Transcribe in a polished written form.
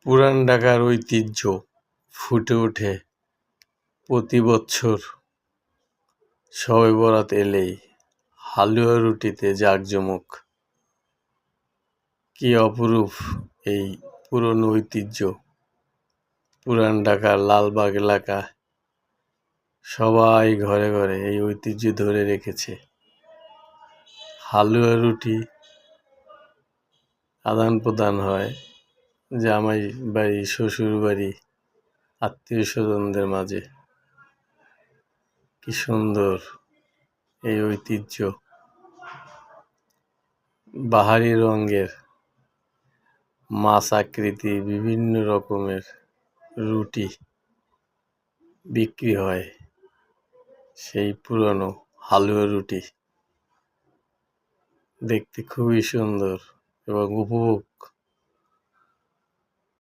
পুরান ঢাকার ঐতিহ্য ফুটে ওঠে প্রতি বছর শবে বরাত এলেই হালুয়া রুটিতে জাঁকজমক। কি অপরূপ এই পুরনো ঐতিহ্য! পুরান ঢাকার লালবাগ এলাকা সবাই ঘরে ঘরে এই ঐতিহ্য ধরে রেখেছে। হালুয়া রুটি আদান প্রদান হয় জামাই বাড়ি, শ্বশুর বাড়ি, আত্মীয় স্বজনদের মাঝে। কি সুন্দর এই ঐতিহ্য! বাহারি রঙের মাছ আকৃতি বিভিন্ন রকমের রুটি বিক্রি হয়। সেই পুরনো হালুয়া রুটি দেখতে খুবই সুন্দর এবং উপভোগ